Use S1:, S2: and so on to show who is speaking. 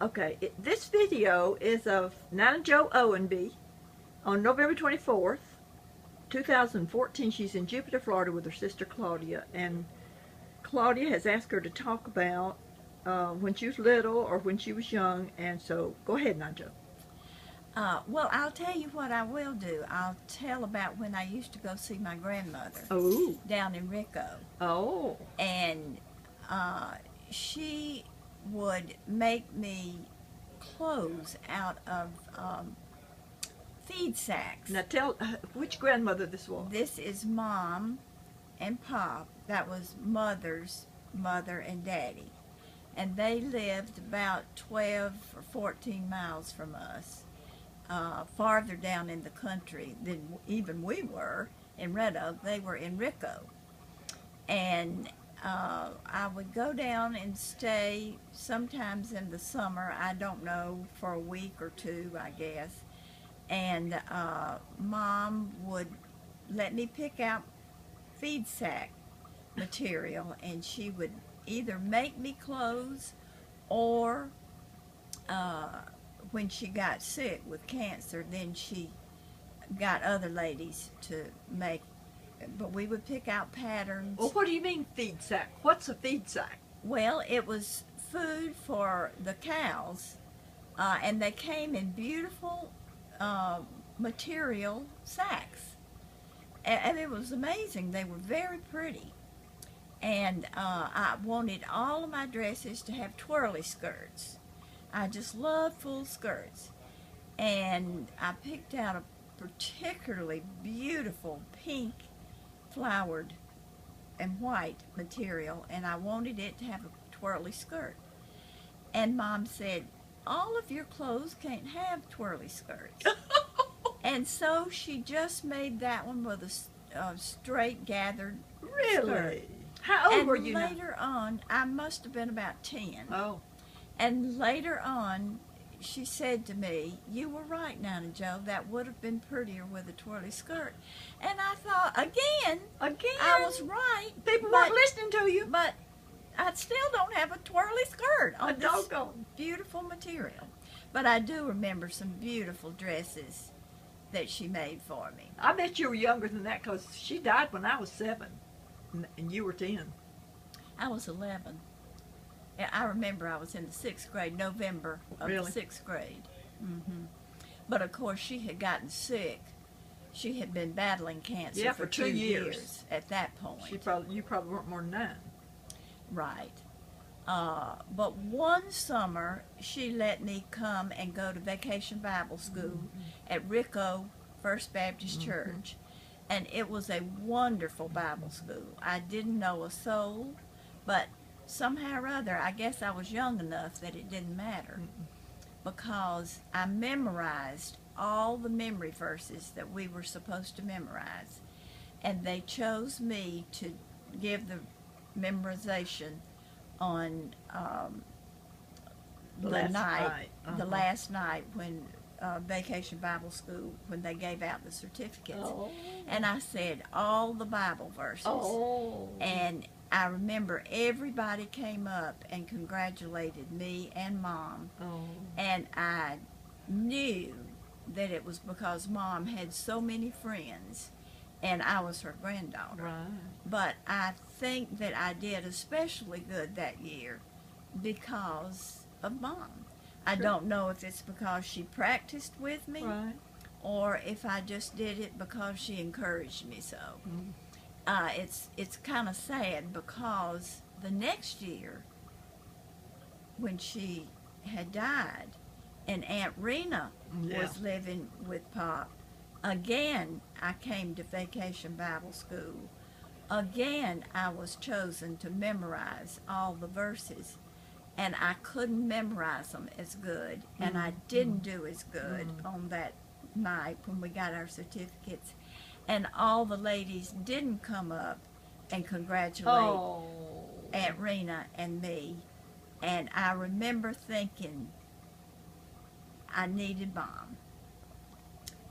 S1: Okay, this video is of Nana Jo Owenby on November 24th, 2014. She's in Jupiter, Florida with her sister Claudia, and Claudia has asked her to talk about when she was little or when she was young, and so go ahead, Nana Jo.
S2: Well, I'll tell you what I will do. I'll tell about when I used to go see my grandmother
S1: Oh.
S2: down in Rico.
S1: Oh.
S2: And she would make me clothes out of feed sacks.
S1: Now tell which grandmother this was.
S2: This is Mom and Pop. That was Mother's mother and Daddy. And they lived about 12 or 14 miles from us, farther down in the country than even we were in Red Oak. They were in Rico. And I would go down and stay sometimes in the summer, I don't know, for a week or two, I guess. And Mom would let me pick out feed sack material, and she would either make me clothes or when she got sick with cancer, then she got other ladies to make. But we would pick out patterns.
S1: Well, what do you mean feed sack? What's a feed sack?
S2: Well, it was food for the cows, and they came in beautiful material sacks. And it was amazing. They were very pretty. And I wanted all of my dresses to have twirly skirts. I just loved full skirts. And I picked out a particularly beautiful pink flowered and white material, and I wanted it to have a twirly skirt. And Mom said, all of your clothes can't have twirly skirts. And so she just made that one with a straight gathered skirt.
S1: Really? How old were you now?
S2: And later on, I must have been about 10.
S1: Oh.
S2: And later on, she said to me, you were right, Nana Jo, that would have been prettier with a twirly skirt. And I thought, again, I was right.
S1: People weren't listening to you.
S2: But I still don't have a twirly skirt on this
S1: doggone
S2: beautiful material. But I do remember some beautiful dresses that she made for me.
S1: I bet you were younger than that because she died when I was 7 and you were 10.
S2: I was 11. I remember I was in the 6th grade, November of
S1: Really?
S2: the 6th grade. But of course she had gotten sick. She had been battling cancer
S1: for
S2: 2
S1: 2 years
S2: at that point.
S1: You probably weren't more than 9.
S2: Right. But one summer she let me come and go to Vacation Bible School at Rico First Baptist Church. And it was a wonderful Bible school. I didn't know a soul, but somehow or other, I guess I was young enough that it didn't matter, because I memorized all the memory verses that we were supposed to memorize, and they chose me to give the memorization on the last night when Vacation Bible School, when they gave out the certificates. And I said all the Bible verses. And I remember everybody came up and congratulated me and Mom. And I knew that it was because Mom had so many friends and I was her granddaughter.
S1: Right.
S2: But I think that I did especially good that year because of Mom. I don't know if it's because she practiced with me,
S1: Right.
S2: or if I just did it because she encouraged me so. It's kind of sad because the next year, when she had died, and Aunt Rena was living with Pop, again I came to Vacation Bible School. Again I was chosen to memorize all the verses, and I couldn't memorize them as good, and I didn't do as good on that night when we got our certificates. And all the ladies didn't come up and congratulate Aunt Rena and me. And I remember thinking I needed Mom.